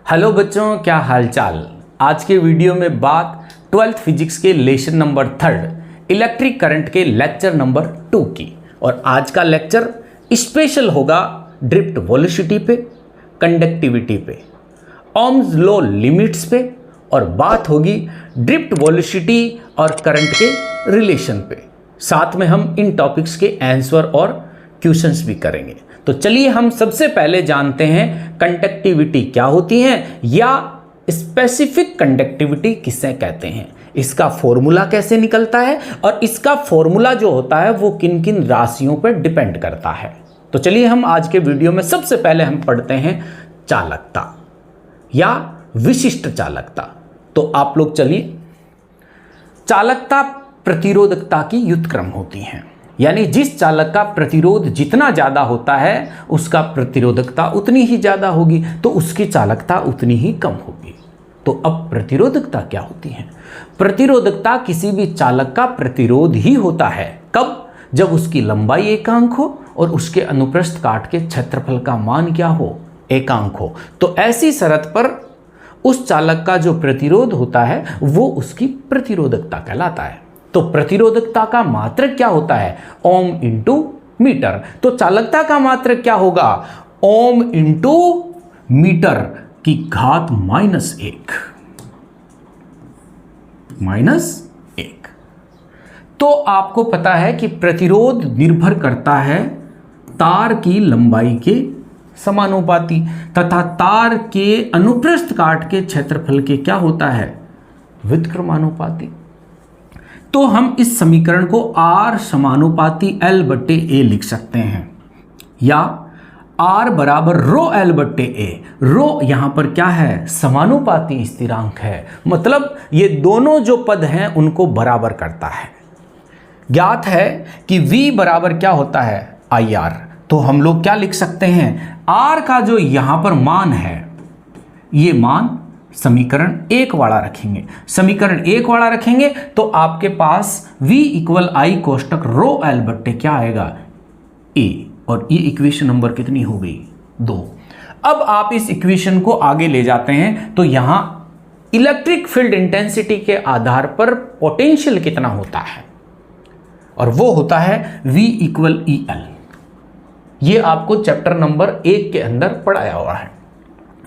Hello बच्चों, क्या हालचाल। आज के वीडियो में बात 12th फिजिक्स के लेसन नंबर 3 इलेक्ट्रिक करंट के लेक्चर नंबर 2 की। और आज का लेक्चर स्पेशल होगा ड्रिफ्ट वेलोसिटी पे, कंडक्टिविटी पे, ओम्स लॉ लिमिट्स पे, और बात होगी ड्रिफ्ट वेलोसिटी और करंट के रिलेशन पे। साथ में हम इन टॉपिक्स के आंसर और क्वेश्चंस भी करेंगे। तो चलिए हम सबसे पहले जानते हैं कंडक्टिविटी क्या होती है या स्पेसिफिक कंडक्टिविटी किसे कहते हैं, इसका फॉर्मूला कैसे निकलता है और इसका फॉर्मूला जो होता है वो किन किन राशियों पर डिपेंड करता है। तो चलिए हम आज के वीडियो में सबसे पहले हम पढ़ते हैं चालकता या विशिष्ट चालकता। तो आप लोग चलिए, चालकता प्रतिरोधकता की व्युत्क्रम होती है, यानी जिस चालक का प्रतिरोध जितना ज़्यादा होता है उसका प्रतिरोधकता उतनी ही ज़्यादा होगी, तो उसकी चालकता उतनी ही कम होगी। तो अब प्रतिरोधकता क्या होती है? प्रतिरोधकता किसी भी चालक का प्रतिरोध ही होता है। कब? जब उसकी लंबाई एकांक हो और उसके अनुप्रस्थ काट के क्षेत्रफल का मान क्या हो? एकांक हो। तो ऐसी शर्त पर उस चालक का जो प्रतिरोध होता है वो उसकी प्रतिरोधकता कहलाता है। तो प्रतिरोधकता का मात्रक क्या होता है? Ohm into metre. तो चालकता का मात्रक क्या होगा? ओम इंटू मीटर की घात -1। तो आपको पता है कि प्रतिरोध निर्भर करता है तार की लंबाई के समानुपाती तथा तार के अनुप्रस्थ काट के क्षेत्रफल के क्या होता है? व्युत्क्रमानुपाती। तो हम इस समीकरण को R समानुपाती L/A लिख सकते हैं, या R बराबर ρL/A। रो यहां पर क्या है? समानुपाती स्थिरांक है, मतलब ये दोनों जो पद हैं उनको बराबर करता है। ज्ञात है कि V बराबर क्या होता है? IR। तो हम लोग क्या लिख सकते हैं? R का जो यहां पर मान है, ये मान समीकरण 1 वाला रखेंगे। समीकरण 1 वाला रखेंगे तो आपके पास V = I कोष्टक ρL/A क्या आएगा? A। और ये इक्वेशन नंबर कितनी हो गई? 2। अब आप इस इक्वेशन को आगे ले जाते हैं तो यहां इलेक्ट्रिक फील्ड इंटेंसिटी के आधार पर पोटेंशियल कितना होता है, और वो होता है V = EL। ये आपको चैप्टर नंबर 1 के अंदर पढ़ाया हुआ है।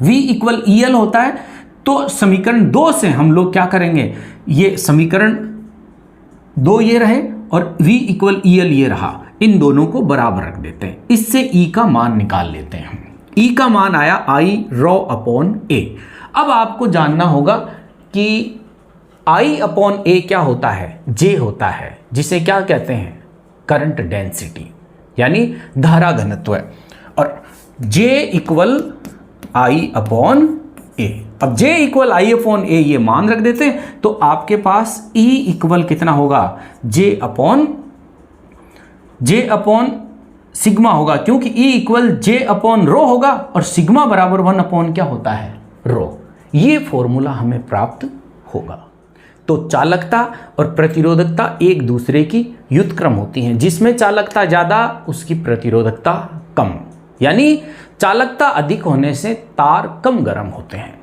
V = EL होता है। तो समीकरण 2 से हम लोग क्या करेंगे? ये समीकरण 2 ये रहे और V = EL ये रहा, इन दोनों को बराबर रख देते हैं। इससे E का मान निकाल लेते हैं हम। E का मान आया I ρ/A। अब आपको जानना होगा कि I/A क्या होता है? J होता है, जिसे क्या कहते हैं? करंट डेंसिटी, यानी धारा घनत्व। और J = I/A। अब J = I/A ये मान रख देते हैं तो आपके पास E इक्वल कितना होगा? J सिग्मा होगा, क्योंकि E = J/ρ होगा और सिग्मा बराबर 1 क्या होता है? ρ। ये फॉर्मूला हमें प्राप्त होगा। तो चालकता और प्रतिरोधकता एक दूसरे की व्युत्क्रम होती हैं। जिसमें चालकता ज़्यादा उसकी प्रतिरोधकता कम, यानी चालकता अधिक होने से तार कम गर्म होते हैं।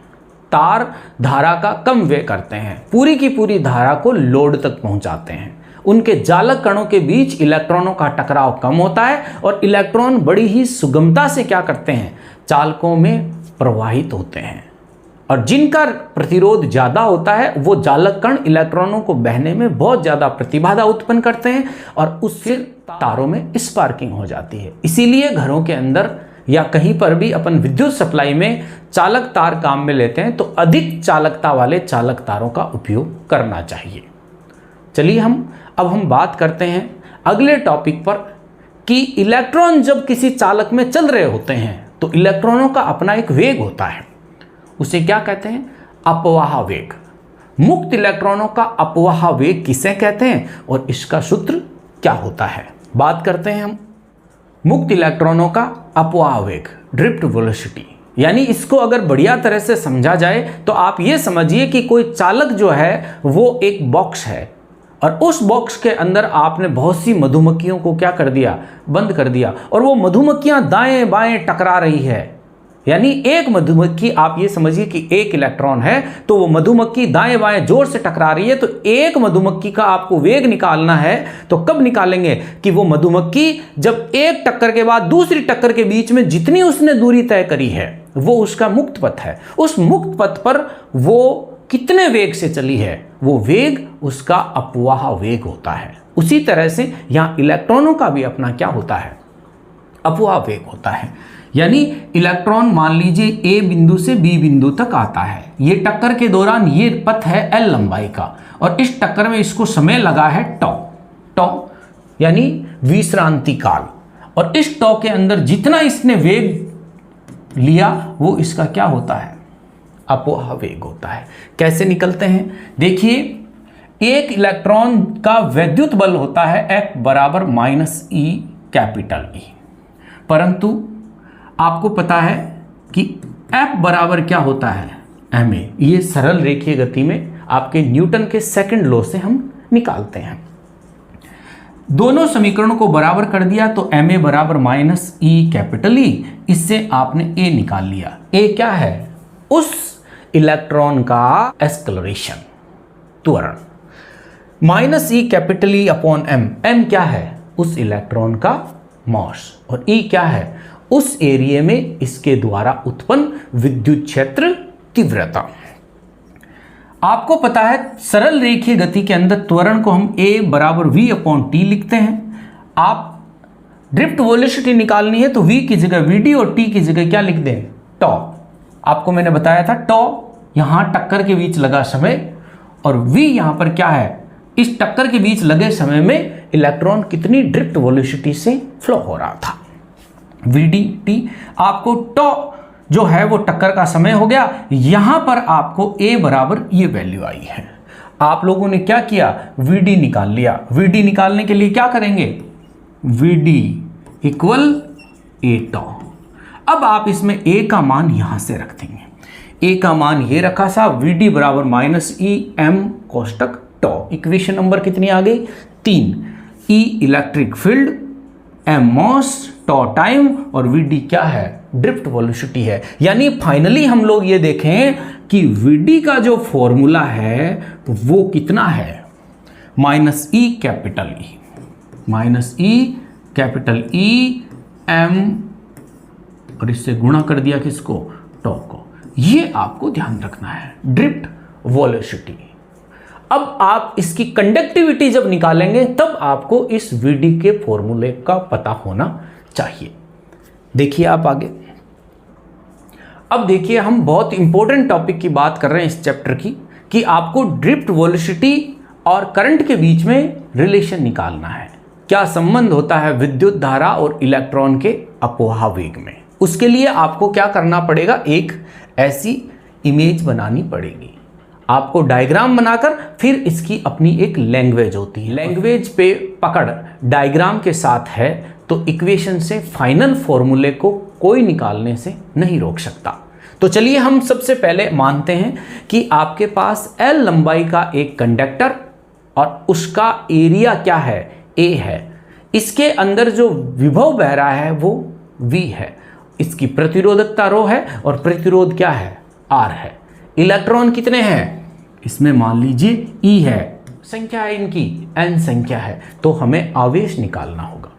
तार धारा का कम व्यय करते हैं, पूरी की पूरी धारा को लोड तक पहुंचाते हैं। उनके जालक कणों के बीच इलेक्ट्रॉनों का टकराव कम होता है और इलेक्ट्रॉन बड़ी ही सुगमता से क्या करते हैं? चालकों में प्रवाहित होते हैं। और जिनका प्रतिरोध ज़्यादा होता है वो जालक कण इलेक्ट्रॉनों को बहने में बहुत ज़्यादा प्रतिबाधा उत्पन्न करते हैं और उससे तारों में स्पार्किंग हो जाती है। इसीलिए घरों के अंदर या कहीं पर भी अपन विद्युत सप्लाई में चालक तार काम में लेते हैं तो अधिक चालकता वाले चालक तारों का उपयोग करना चाहिए। चलिए अब हम बात करते हैं अगले टॉपिक पर कि इलेक्ट्रॉन जब किसी चालक में चल रहे होते हैं तो इलेक्ट्रॉनों का अपना एक वेग होता है, उसे क्या कहते हैं? अपवाह वेग। मुक्त इलेक्ट्रॉनों का अपवाह वेग किसे कहते हैं और इसका सूत्र क्या होता है? बात करते हैं हम मुक्त इलेक्ट्रॉनों का अपवाह वेग, ड्रिफ्ट वेलोसिटी। यानी इसको अगर बढ़िया तरह से समझा जाए तो आप ये समझिए कि कोई चालक जो है वो एक बॉक्स है और उस बॉक्स के अंदर आपने बहुत सी मधुमक्खियों को क्या कर दिया? बंद कर दिया, और वो मधुमक्खियां दाएं बाएं टकरा रही है। यानी एक मधुमक्खी, आप ये समझिए कि एक इलेक्ट्रॉन है तो वो मधुमक्खी दाएं बाएं जोर से टकरा रही है, तो एक मधुमक्खी का आपको वेग निकालना है तो कब निकालेंगे कि वो मधुमक्खी जब एक टक्कर के बाद दूसरी टक्कर के बीच में जितनी उसने दूरी तय करी है वो उसका मुक्त पथ है, उस मुक्त पथ पर वो कितने वेग से चली है, वो वेग उसका अपवाह वेग होता है। उसी तरह से यहां इलेक्ट्रॉनों का भी अपना क्या होता है, अपवाह वेग होता है। यानी इलेक्ट्रॉन मान लीजिए ए बिंदु से बी बिंदु तक आता है, ये टक्कर के दौरान ये पथ है एल लंबाई का, और इस टक्कर में इसको समय लगा है टॉ, टॉ यानी विश्रांति काल, और इस टॉ के अंदर जितना इसने वेग लिया वो इसका क्या होता है, अपवाह वेग होता है। कैसे निकलते हैं, देखिए एक इलेक्ट्रॉन का वैद्युत बल होता है F बराबर माइनस ई कैपिटल ई, परंतु आपको पता है कि F बराबर क्या होता है, ma। ये सरल रेखीय गति में आपके न्यूटन के सेकंड लॉ से हम निकालते हैं। दोनों समीकरणों को बराबर कर दिया तो ma बराबर माइनस ई कैपिटल ई, इससे आपने a निकाल लिया। a क्या है, उस इलेक्ट्रॉन का एक्सेलरेशन, त्वरण, minus E capital E upon m, m क्या है, उस इलेक्ट्रॉन का मास, और e क्या है, उस एरिया में इसके द्वारा उत्पन्न विद्युत क्षेत्र तीव्रता। आपको पता है सरल रेखीय गति के अंदर त्वरण को हम a बराबर v अपॉन टी लिखते हैं। आप ड्रिफ्ट वेलोसिटी निकालनी है तो v की जगह vd और t की जगह क्या लिख दें, टॉ। आपको मैंने बताया था टॉ यहां टक्कर के बीच लगा समय, और v यहां पर क्या है, इस टक्कर के बीच लगे समय में इलेक्ट्रॉन कितनी ड्रिफ्ट वेलोसिटी से फ्लो हो रहा था, vdt। आपको टॉ जो है वो टक्कर का समय हो गया, यहां पर आपको a बराबर ये वैल्यू आई है। आप लोगों ने क्या किया, vd निकाल लिया। vd निकालने के लिए क्या करेंगे, vd इक्वल a टॉ। अब आप इसमें a का मान यहां से रख देंगे, a का मान ये रखा सा, vd बराबर माइनस ई m कोष्टक टॉ। इक्वेशन नंबर कितनी आ गई, 3। e इलेक्ट्रिक फील्ड, m मास, टॉ टाइम, और vd क्या है, ड्रिफ्ट वेलोसिटी है। यानी फाइनली हम लोग ये देखें कि vd का जो फॉर्मूला है वो कितना है, minus E capital E, minus E capital E m, और इससे गुणा कर दिया किसको, टॉ को। ये आपको ध्यान रखना है, ड्रिफ्ट वेलोसिटी। अब आप इसकी कंडक्टिविटी जब निकालेंगे तब आपको इस vd के फॉर्मूले का पता होना चाहिए। देखिए आप आगे, अब देखिए हम बहुत इंपॉर्टेंट टॉपिक की बात कर रहे हैं इस चैप्टर की, कि आपको ड्रिफ्ट वेलोसिटी और करंट के बीच में रिलेशन निकालना है। क्या संबंध होता है विद्युत धारा और इलेक्ट्रॉन के अपवाह वेग में। उसके लिए आपको क्या करना पड़ेगा, एक ऐसी इमेज बनानी पड़ेगी, आपको डायग्राम बनाकर फिर इसकी अपनी एक लैंग्वेज होती है, लैंग्वेज पे पकड़ डायग्राम के साथ है तो इक्वेशन से फाइनल फॉर्मूले को कोई निकालने से नहीं रोक सकता। तो चलिए हम सबसे पहले मानते हैं कि आपके पास L लंबाई का एक कंडक्टर और उसका एरिया क्या है, A है। इसके अंदर जो विभव बह रहा है वो V है, इसकी प्रतिरोधकता ρ है और प्रतिरोध क्या है, R है। इलेक्ट्रॉन कितने हैं, इसमें मान लीजिए E है, संख्या है इनकी N संख्या है, तो हमें आवेश निकालना होगा।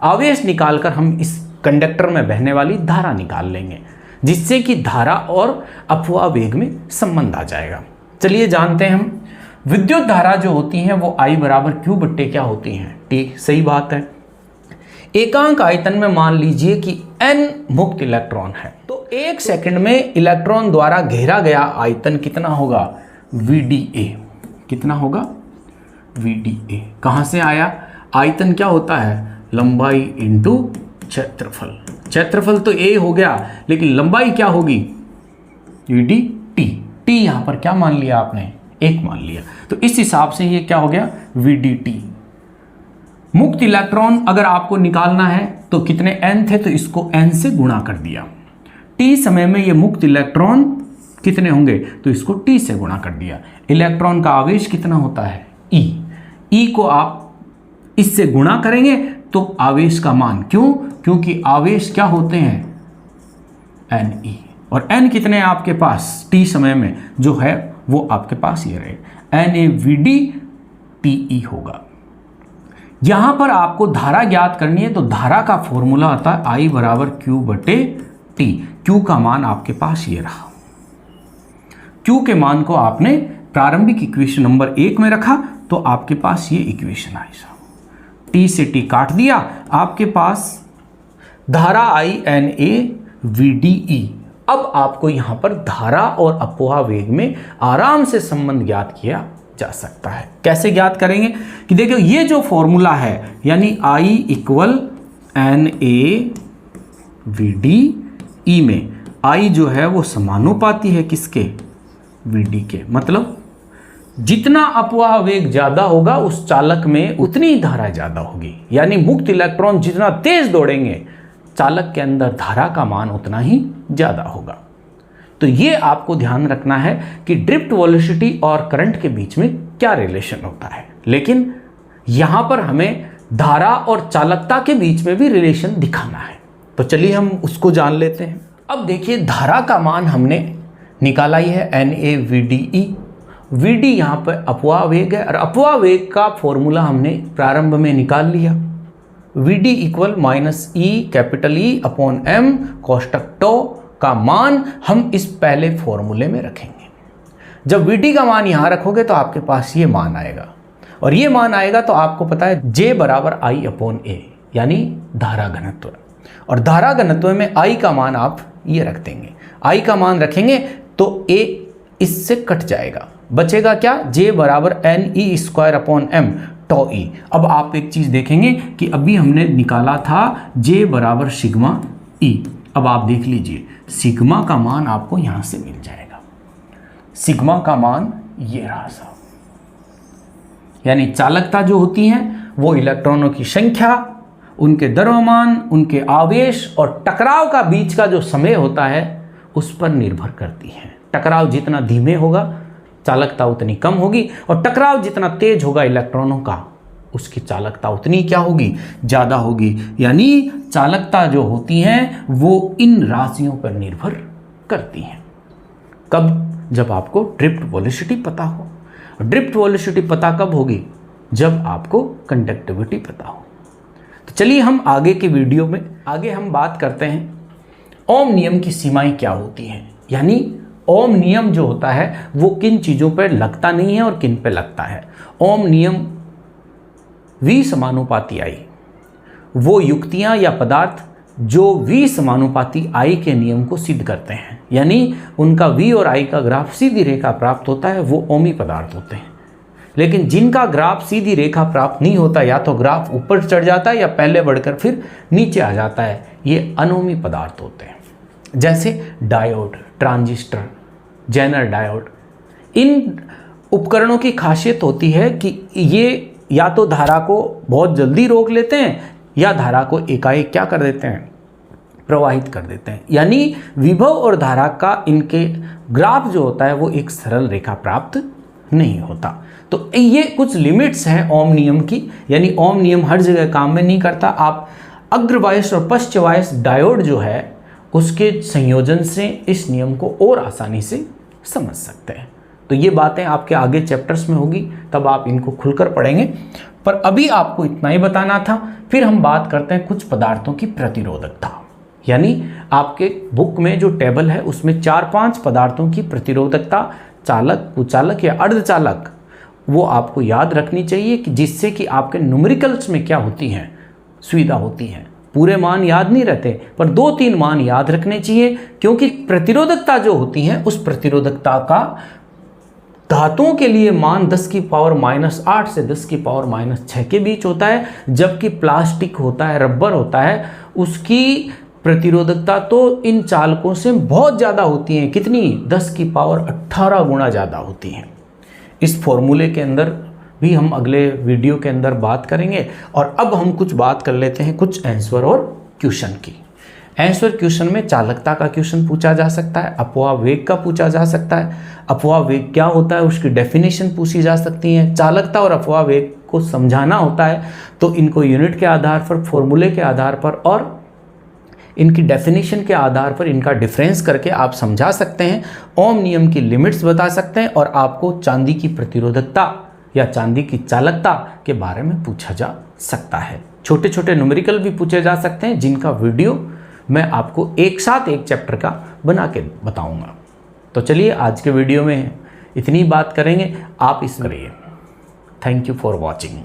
आवेश निकालकर हम इस कंडक्टर में बहने वाली धारा निकाल लेंगे, जिससे कि धारा और अपवाह वेग में संबंध आ जाएगा। चलिए जानते हैं हम, विद्युत धारा जो होती हैं वो I बराबर Q बट्टे क्या होती हैं, T। सही बात है। एकांक आयतन में मान लीजिए कि N मुक्त इलेक्ट्रॉन है, तो एक सेकंड में इलेक्ट्रॉन द्वारा घेरा गया आयतन कितना होगा, VdA। कितना होगा, VdA। कहाँ से आया, आयतन क्या होता है, लंबाई इंटू क्षेत्रफल। क्षेत्रफल तो A हो गया, लेकिन लंबाई क्या होगी, VdT। T यहाँ पर क्या मान लिया आपने, 1 मान लिया, तो इस हिसाब से ये क्या हो गया, VdT। मुक्त इलेक्ट्रॉन अगर आपको निकालना है तो कितने N थे, तो इसको N से गुणा कर दिया। T समय में ये मुक्त इलेक्ट्रॉन कितने होंगे, तो इसको T से गुणा कर दिया। इलेक्ट्रॉन का आवेश कितना होता है, E। E को आप इससे गुणा करेंगे तो आवेश का मान, क्यों, क्योंकि आवेश क्या होते हैं, Ne, और n कितने हैं आपके पास t समय में जो है वो आपके पास ये रहे NaVdTe होगा। यहां पर आपको धारा ज्ञात करनी है, तो धारा का फॉर्मूला आता है I बराबर Q/T। Q का मान आपके पास ये रहा। Q के मान को आपने प्रारंभिक इक्वेशन नंबर 1 में रखा तो आपके पास ये इक्वेशन आई साहब। T से T काट दिया, आपके पास धारा आई NaVdE। अब आपको यहां पर धारा और अपवाह वेग में आराम से संबंध ज्ञात किया जा सकता है। कैसे ज्ञात करेंगे कि देखिए ये जो फॉर्मूला है यानी I इक्वल NaVdE में I जो है वो समानुपाती है किसके, Vd के। मतलब जितना अपवाह वेग ज्यादा होगा उस चालक में उतनी ही धारा ज्यादा होगी, यानी मुक्त इलेक्ट्रॉन जितना तेज दौड़ेंगे चालक के अंदर धारा का मान उतना ही ज्यादा होगा। तो ये आपको ध्यान रखना है कि ड्रिफ्ट वेलोसिटी और करंट के बीच में क्या रिलेशन होता है, लेकिन यहां पर हमें धारा और चालकता के बीच में भी रिलेशन दिखाना है। तो चलिए हम उसको जान लेते हैं। अब देखिए धारा का मान हमने निकाला ही है NaVdE। Vd यहां पर अपवाह वेग है और अपवाह वेग का फॉर्मूला हमने प्रारंभ में निकाल लिया। Vd इक्वल -E/M कोष्टक टो का मान हम इस पहले फॉर्मूले में रखेंगे। जब Vd का मान यहां रखोगे तो आपके पास ये मान आएगा, और ये मान आएगा तो आपको पता है J बराबर I/A यानी धारा घनत्व, और धारा घनत्व में I का मान आप ये रख देंगे। I का मान रखेंगे तो A इससे कट जाएगा, बचेगा क्या, J बराबर Ne²/M टो E। अब आप एक चीज देखेंगे कि अभी हमने निकाला था J बराबर सिग्मा E। अब आप देख लीजिए सिग्मा का मान आपको यहां से मिल जाएगा। सिग्मा का मान ये रहा साहब, यानी चालकता जो होती है वो इलेक्ट्रॉनों की संख्या, उनके द्रव्यमान, उनके आवेश और टकराव का बीच का जो समय होता है उस पर निर्भर करती है। टकराव जितना धीमे होगा चालकता उतनी कम होगी, और टकराव जितना तेज होगा इलेक्ट्रॉनों का उसकी चालकता उतनी क्या होगी, ज़्यादा होगी। यानी चालकता जो होती हैं वो इन राशियों पर निर्भर करती हैं। कब, जब आपको ड्रिफ्ट वेलोसिटी पता हो। ड्रिफ्ट वेलोसिटी पता कब होगी, जब आपको कंडक्टिविटी पता हो। तो चलिए हम आगे के वीडियो में आगे हम बात करते हैं ओम नियम की सीमाएं क्या होती हैं, यानी ओम नियम जो होता है वो किन चीज़ों पर लगता नहीं है और किन पे लगता है। ओम नियम V समानुपाती I, वो युक्तियां या पदार्थ जो V समानुपाती I के नियम को सिद्ध करते हैं, यानी उनका V और I का ग्राफ सीधी रेखा प्राप्त होता है, वो ओमी पदार्थ होते हैं। लेकिन जिनका ग्राफ सीधी रेखा प्राप्त नहीं होता, या तो ग्राफ ऊपर चढ़ जाता है या पहले बढ़कर फिर नीचे आ जाता है, ये अनोमी पदार्थ होते हैं। जैसे डायोड, ट्रांजिस्टर, जेनर डायोड। इन उपकरणों की खासियत होती है कि ये या तो धारा को बहुत जल्दी रोक लेते हैं या धारा को एकाएक क्या कर देते हैं, प्रवाहित कर देते हैं। यानी विभव और धारा का इनके ग्राफ जो होता है वो एक सरल रेखा प्राप्त नहीं होता। तो ये कुछ लिमिट्स हैं ओम नियम की, यानी ओम नियम हर जगह काम में नहीं करता। आप अग्रवायस और पश्चवायस डायोड जो है उसके संयोजन से इस नियम को और आसानी से समझ सकते हैं। तो ये बातें आपके आगे चैप्टर्स में होगी, तब आप इनको खुलकर पढ़ेंगे, पर अभी आपको इतना ही बताना था। फिर हम बात करते हैं कुछ पदार्थों की प्रतिरोधकता, यानी आपके बुक में जो टेबल है उसमें 4-5 पदार्थों की प्रतिरोधकता, चालक, कुचालक या अर्धचालक, वो आपको याद रखनी चाहिए कि जिससे कि आपके न्यूमेरिकल्स में क्या होती हैं, सुविधा होती है। पूरे मान याद नहीं रहते, पर 2-3 मान याद रखने चाहिए, क्योंकि प्रतिरोधकता जो होती है उस प्रतिरोधकता का धातुओं के लिए मान 10⁻⁸ से 10⁻⁶ के बीच होता है, जबकि प्लास्टिक होता है, रबर होता है, उसकी प्रतिरोधकता तो इन चालकों से बहुत ज़्यादा होती है। कितनी, 10⁸ गुना ज़्यादा होती है। इस फॉर्मूले के अंदर भी हम अगले वीडियो के अंदर बात करेंगे। और अब हम कुछ बात कर लेते हैं कुछ आंसर और क्वेश्चन की। आंसर क्वेश्चन में चालकता का क्वेश्चन पूछा जा सकता है, अपवाह वेग का पूछा जा सकता है, अपवाह वेग क्या होता है उसकी डेफिनेशन पूछी जा सकती है, चालकता और अपवाह वेग को समझाना होता है तो इनको यूनिट के आधार पर, फॉर्मूले के आधार पर और इनकी डेफिनेशन के आधार पर इनका डिफरेंस करके आप समझा सकते हैं, ओम नियम की लिमिट्स बता सकते हैं और आपको चांदी की प्रतिरोधकता या चांदी की चालकता के बारे में पूछा जा सकता है। छोटे छोटे न्यूमेरिकल भी पूछे जा सकते हैं जिनका वीडियो मैं आपको एक साथ एक चैप्टर का बना के बताऊंगा। तो चलिए आज के वीडियो में इतनी बात करेंगे, आप इस करिए। Thank you for watching.